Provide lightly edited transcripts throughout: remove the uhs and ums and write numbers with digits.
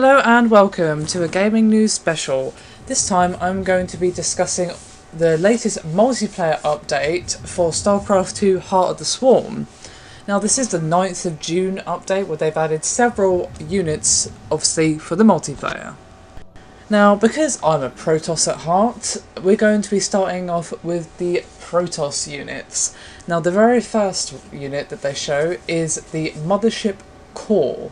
Hello and welcome to a gaming news special. This time I'm going to be discussing the latest multiplayer update for Starcraft 2 Heart of the Swarm. Now this is the 9th of June update where they've added several units, obviously, for the multiplayer. Now because I'm a Protoss at heart, we're going to be starting off with the Protoss units. Now the very first unit that they show is the Mothership Core.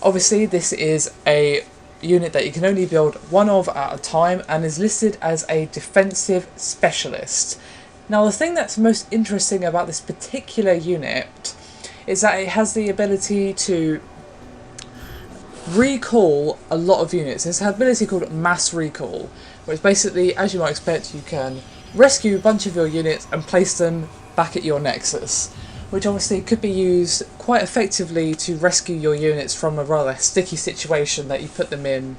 Obviously this is a unit that you can only build one of at a time and is listed as a defensive specialist. Now the thing that's most interesting about this particular unit is that it has the ability to recall a lot of units. It's an ability called mass recall, which basically, as you might expect, you can rescue a bunch of your units and place them back at your nexus, which obviously could be used quite effectively to rescue your units from a rather sticky situation that you put them in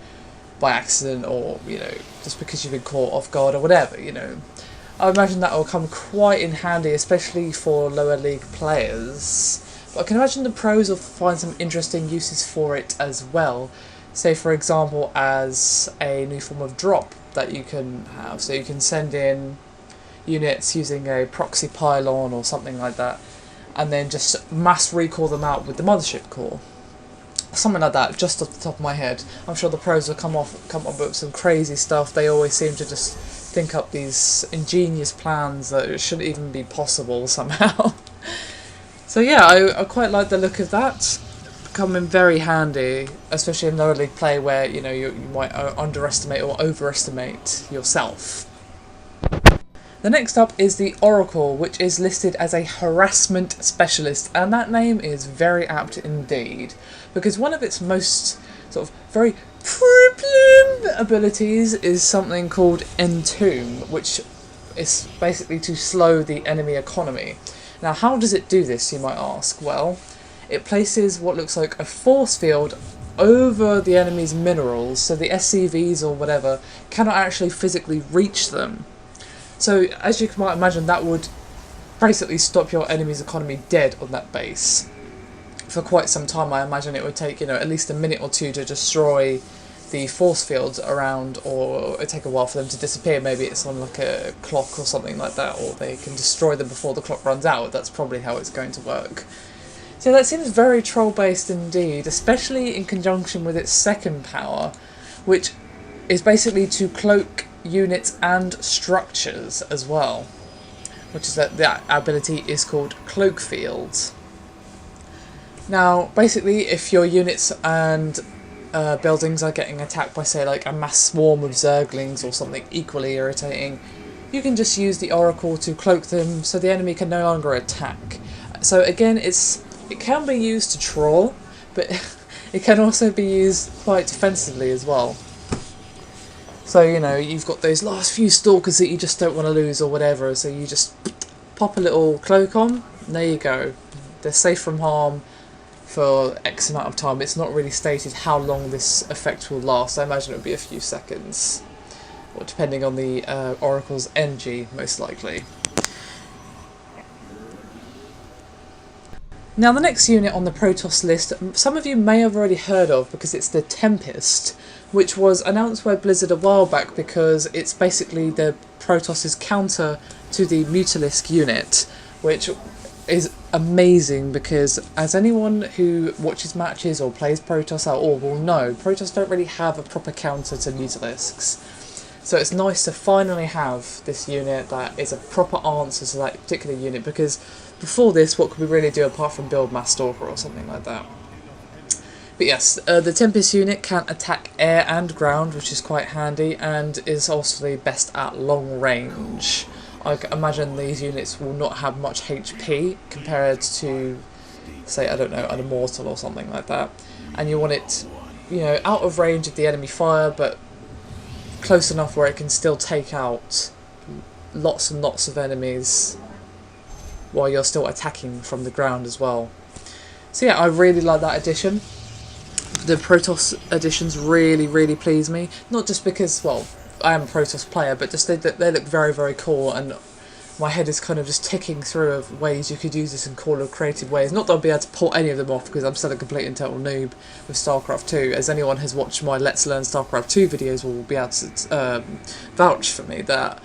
by accident, or, you know, just because you've been caught off guard or whatever, you know. I imagine that will come quite in handy, especially for lower league players. But I can imagine the pros will find some interesting uses for it as well. Say, for example, as a new form of drop that you can have. So you can send in units using a proxy pylon or something like that, and then just mass recall them out with the Mothership Core. Something like that, just off the top of my head. I'm sure the pros will come up with some crazy stuff. They always seem to just think up these ingenious plans that it shouldn't even be possible somehow. So yeah, I quite like the look of that. Come in very handy, especially in lower league play where, you know, you might underestimate or overestimate yourself. The next up is the Oracle, which is listed as a harassment specialist, and that name is very apt indeed, because one of its most sort of very problem abilities is something called Entomb, which is basically to slow the enemy economy. Now how does it do this, you might ask? Well, it places what looks like a force field over the enemy's minerals, so the SCVs or whatever cannot actually physically reach them. So, as you might imagine, that would basically stop your enemy's economy dead on that base. For quite some time, I imagine it would take, you know, at least a minute or two to destroy the force fields around, or it'd take a while for them to disappear. Maybe it's on like a clock or something like that, or they can destroy them before the clock runs out. That's probably how it's going to work. So that seems very troll-based indeed, especially in conjunction with its second power, which is basically to cloak units and structures as well, which is that the ability is called Cloak Fields. Now basically, if your units and buildings are getting attacked by, say, like a mass swarm of Zerglings or something equally irritating, you can just use the Oracle to cloak them so the enemy can no longer attack. So again, it can be used to troll, but it can also be used quite defensively as well. So, you know, you've got those last few stalkers that you just don't want to lose or whatever, so you just pop a little cloak on, and there you go. They're safe from harm for X amount of time. It's not really stated how long this effect will last. I imagine it would be a few seconds, or depending on the Oracle's energy, most likely. Now the next unit on the Protoss list, some of you may have already heard of because it's the Tempest, which was announced by Blizzard a while back because it's basically the Protoss's counter to the Ultralisk unit, which is amazing because, as anyone who watches matches or plays Protoss at all will know, Protoss don't really have a proper counter to Ultralisks. So it's nice to finally have this unit that is a proper answer to that particular unit, because before this, what could we really do apart from build Mass Stalker or something like that? But yes, the Tempest unit can attack air and ground, which is quite handy, and is also the best at long range. I imagine these units will not have much HP compared to, say, I don't know, an Immortal or something like that. And you want it, you know, out of range of the enemy fire, but close enough where it can still take out lots and lots of enemies while you're still attacking from the ground as well. So yeah, I really like that addition. The Protoss additions really, really please me. Not just because, well, I am a Protoss player, but just they look very, very cool, and my head is kind of just ticking through of ways you could use this in cool or creative ways. Not that I'll be able to pull any of them off because I'm still a complete and total noob with Starcraft 2. As anyone has watched my Let's Learn Starcraft 2 videos will be able to vouch for me that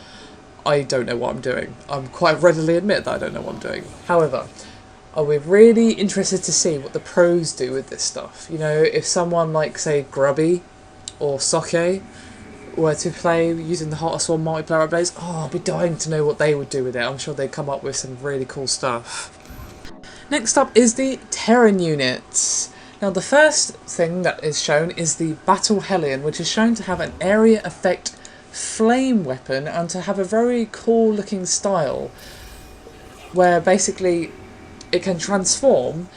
I don't know what I'm doing. I'm quite readily admit that I don't know what I'm doing. However, we're really interested to see what the pros do with this stuff. You know, if someone like, say, Grubby or Soke were to play using the Heart of Swarm multiplayer updates, I'll be dying to know what they would do with it. I'm sure they'd come up with some really cool stuff. Next up is the Terran units. Now the first thing that is shown is the Battle Hellion, which is shown to have an area effect flame weapon and to have a very cool looking style where basically it can transform.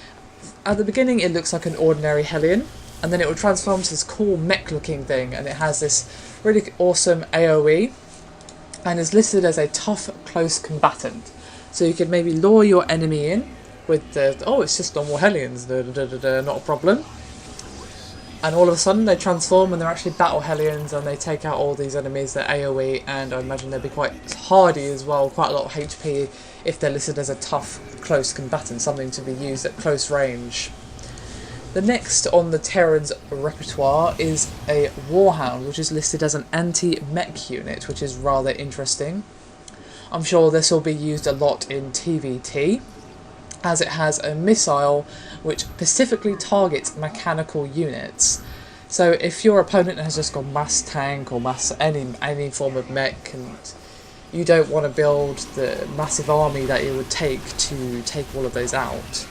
At the beginning it looks like an ordinary Hellion, and then it will transform to this cool mech looking thing, and it has this really awesome AoE and is listed as a tough close combatant. So you could maybe lure your enemy in with the, oh, it's just normal Hellions, not a problem. And all of a sudden they transform and they're actually battle Hellions, and they take out all these enemies, they're AoE, and I imagine they'll be quite hardy as well, quite a lot of HP if they're listed as a tough close combatant, something to be used at close range. The next on the Terran's repertoire is a Warhound, which is listed as an anti-mech unit, which is rather interesting. I'm sure this will be used a lot in TVT, as it has a missile which specifically targets mechanical units. So if your opponent has just got mass tank or mass any form of mech, and you don't want to build the massive army that it would take to take all of those out,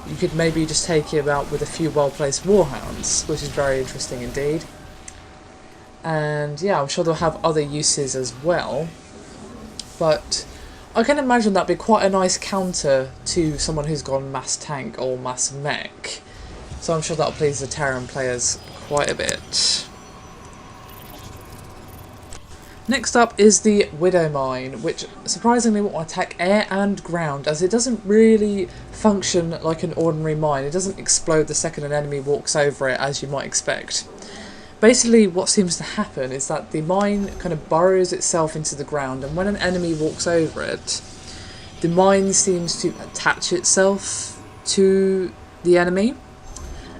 you could maybe just take him out with a few well-placed Warhounds, which is very interesting indeed. And yeah, I'm sure they'll have other uses as well, but I can imagine that'd be quite a nice counter to someone who's gone mass tank or mass mech. So I'm sure that'll please the Terran players quite a bit. Next up is the Widow Mine, which surprisingly will attack air and ground, as it doesn't really function like an ordinary mine. It doesn't explode the second an enemy walks over it, as you might expect. Basically what seems to happen is that the mine kind of burrows itself into the ground, and when an enemy walks over it, the mine seems to attach itself to the enemy,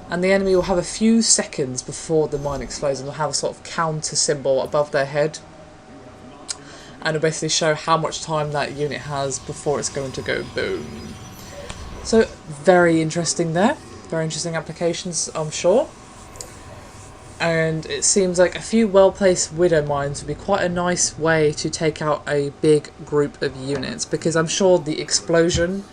and the enemy will have a few seconds before the mine explodes, and will have a sort of counter symbol above their head, and it'll basically show how much time that unit has before it's going to go boom. So very interesting there, very interesting applications I'm sure. And it seems like a few well-placed Widow Mines would be quite a nice way to take out a big group of units, because I'm sure the explosion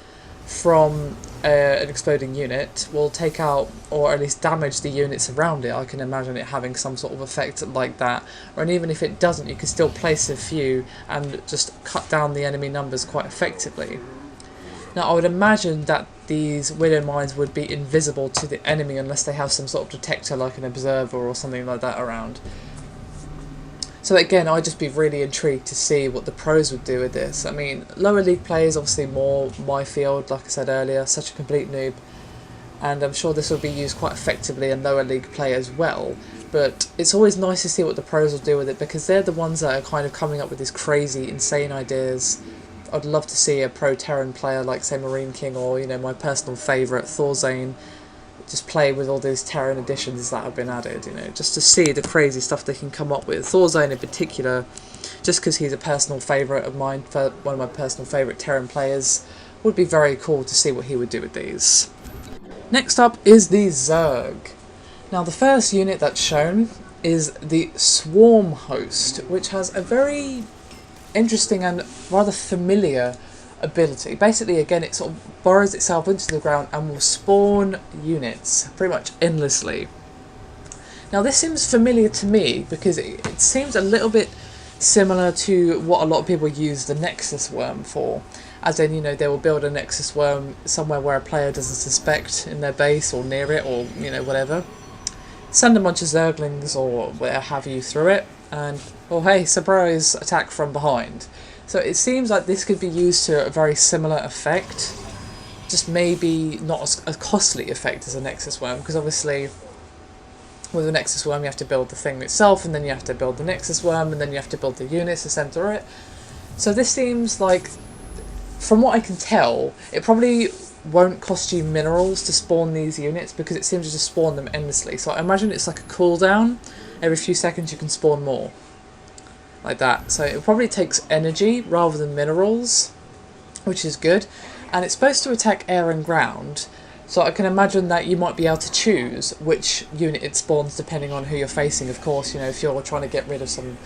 from an exploding unit will take out, or at least damage, the units around it. I can imagine it having some sort of effect like that, or even if it doesn't, you can still place a few and just cut down the enemy numbers quite effectively. Now I would imagine that these Widow Mines would be invisible to the enemy unless they have some sort of detector like an observer or something like that around. So again, I'd just be really intrigued to see what the pros would do with this. I mean, lower league players obviously more my field, like I said earlier, such a complete noob, and I'm sure this will be used quite effectively in lower league play as well. But it's always nice to see what the pros will do with it, because they're the ones that are kind of coming up with these crazy, insane ideas. I'd love to see a pro Terran player like, say, Marine King, or, you know, my personal favourite, Thorzane, just play with all these Terran additions that have been added, you know, just to see the crazy stuff they can come up with. Thorzane in particular, just because he's a personal favourite of mine, one of my personal favourite Terran players, would be very cool to see what he would do with these. Next up is the Zerg. Now the first unit that's shown is the Swarm Host, which has a very interesting and rather familiar ability. Basically, again, it sort of burrows itself into the ground and will spawn units pretty much endlessly. Now this seems familiar to me because it seems a little bit similar to what a lot of people use the Nexus Worm for. As in, you know, they will build a Nexus Worm somewhere where a player doesn't suspect, in their base or near it, or, you know, whatever. Send a bunch of Zerglings or where have you through it, and, oh hey, surprise, attack from behind. So it seems like this could be used to a very similar effect, just maybe not as a costly effect as a Nexus Worm, because obviously with a Nexus Worm you have to build the thing itself, and then you have to build the Nexus Worm, and then you have to build the units to send through it. So this seems like, from what I can tell, it probably won't cost you minerals to spawn these units because it seems to just spawn them endlessly. So I imagine it's like a cooldown. Every few seconds you can spawn more. Like that. So it probably takes energy rather than minerals, which is good. And it's supposed to attack air and ground. So I can imagine that you might be able to choose which unit it spawns depending on who you're facing. Of course, you know, if you're trying to get rid of some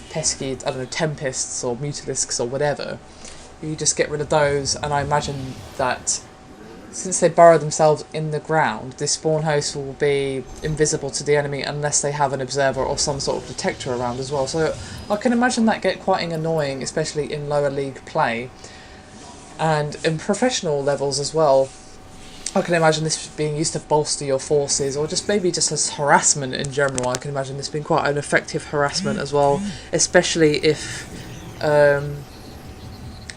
pesky, I don't know, Tempests or Ultralisks or whatever, you just get rid of those. And I imagine that since they burrow themselves in the ground, this spawn host will be invisible to the enemy unless they have an observer or some sort of detector around as well. So I can imagine that get quite annoying, especially in lower league play. And in professional levels as well, I can imagine this being used to bolster your forces, or just maybe just as harassment in general. I can imagine this being quite an effective harassment as well, especially if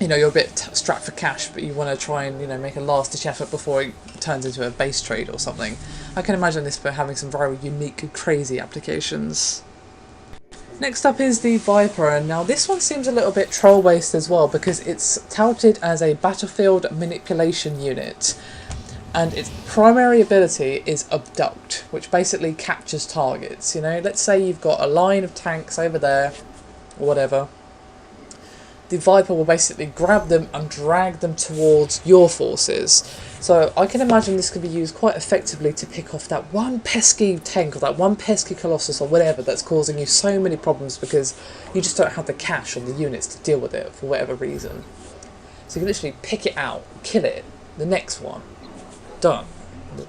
you know, you're a bit strapped for cash, but you want to try and, you know, make a last-ditch effort before it turns into a base trade or something. I can imagine this having some very unique and crazy applications. Next up is the Viper, and now this one seems a little bit troll-based as well because it's touted as a battlefield manipulation unit, and its primary ability is Abduct, which basically captures targets. You know, let's say you've got a line of tanks over there, or whatever. The Viper will basically grab them and drag them towards your forces. So I can imagine this could be used quite effectively to pick off that one pesky tank or that one pesky Colossus or whatever that's causing you so many problems because you just don't have the cash on the units to deal with it for whatever reason. So you can literally pick it out, kill it, the next one, done.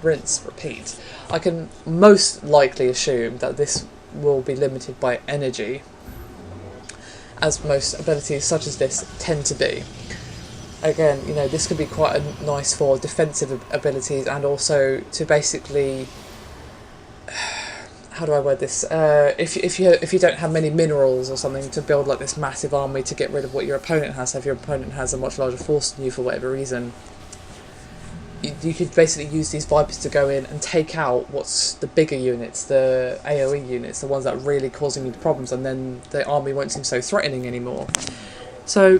Rinse, repeat. I can most likely assume that this will be limited by energy, as most abilities such as this tend to be. Again, you know, this could be quite nice for defensive abilities and also to basically, how do I word this? If you don't have many minerals or something to build like this massive army to get rid of what your opponent has, so if your opponent has a much larger force than you for whatever reason, you could basically use these Vipers to go in and take out what's the bigger units, the AoE units, the ones that are really causing you the problems, and then the army won't seem so threatening anymore. So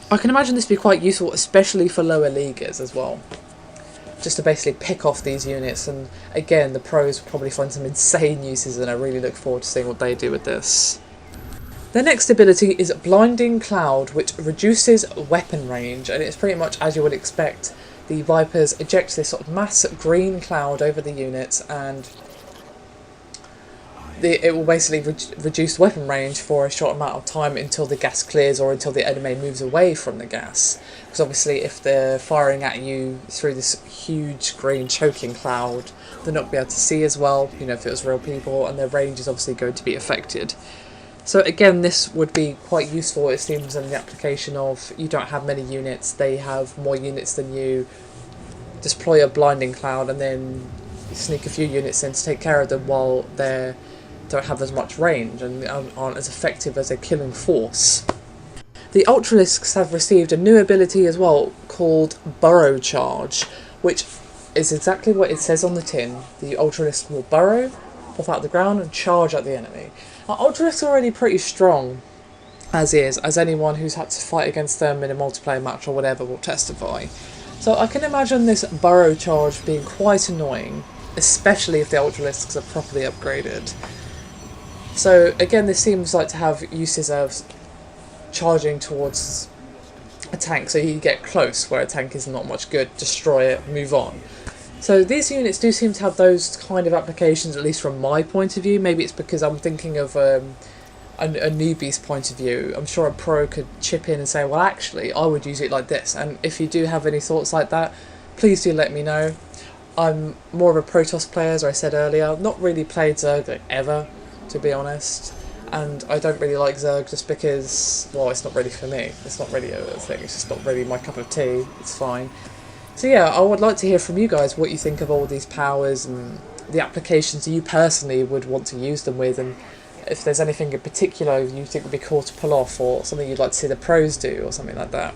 I can imagine this be quite useful, especially for lower leaguers as well, just to basically pick off these units. And again, the pros will probably find some insane uses, and I really look forward to seeing what they do with this. The next ability is Blinding Cloud, which reduces weapon range, and it's pretty much as you would expect. The Vipers eject this sort of mass green cloud over the units, and it will basically reduce weapon range for a short amount of time until the gas clears or until the enemy moves away from the gas. Because obviously if they're firing at you through this huge green choking cloud, they're not going to be able to see as well, you know, if it was real people, and their range is obviously going to be affected. So again, this would be quite useful, it seems, in the application of you don't have many units, they have more units than you, deploy a blinding cloud and then sneak a few units in to take care of them while they don't have as much range and aren't as effective as a killing force. The Ultralisks have received a new ability as well called Burrow Charge, which is exactly what it says on the tin. The Ultralisk will burrow, pop out the ground and charge at the enemy. Now, Ultralisks are already pretty strong as is, as anyone who's had to fight against them in a multiplayer match or whatever will testify. So I can imagine this Burrow Charge being quite annoying, especially if the Ultralisks are properly upgraded. So again, this seems like to have uses of charging towards a tank, so you get close where a tank is not much good, destroy it, move on. So these units do seem to have those kind of applications, at least from my point of view. Maybe it's because I'm thinking of a newbie's point of view. I'm sure a pro could chip in and say, well, actually, I would use it like this. And if you do have any thoughts like that, please do let me know. I'm more of a Protoss player, as I said earlier. I've not really played Zerg ever, to be honest. And I don't really like Zerg just because, well, it's not really for me. It's not really a thing. It's just not really my cup of tea. It's fine. So yeah, I would like to hear from you guys what you think of all these powers and the applications you personally would want to use them with, and if there's anything in particular you think would be cool to pull off, or something you'd like to see the pros do, or something like that.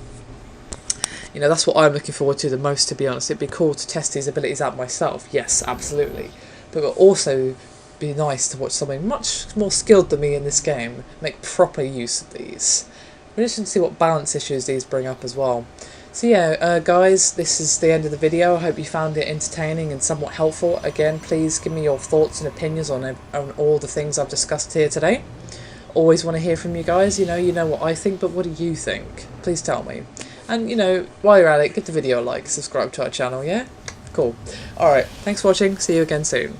You know, that's what I'm looking forward to the most, to be honest. It'd be cool to test these abilities out myself, yes, absolutely. But it would also be nice to watch someone much more skilled than me in this game make proper use of these. We're interested to see what balance issues these bring up as well. So yeah, guys, this is the end of the video. I hope you found it entertaining and somewhat helpful. Again, please give me your thoughts and opinions on all the things I've discussed here today. Always want to hear from you guys. You know what I think, but what do you think? Please tell me. And, while you're at it, give the video a like, subscribe to our channel, yeah? Cool. Alright, thanks for watching. See you again soon.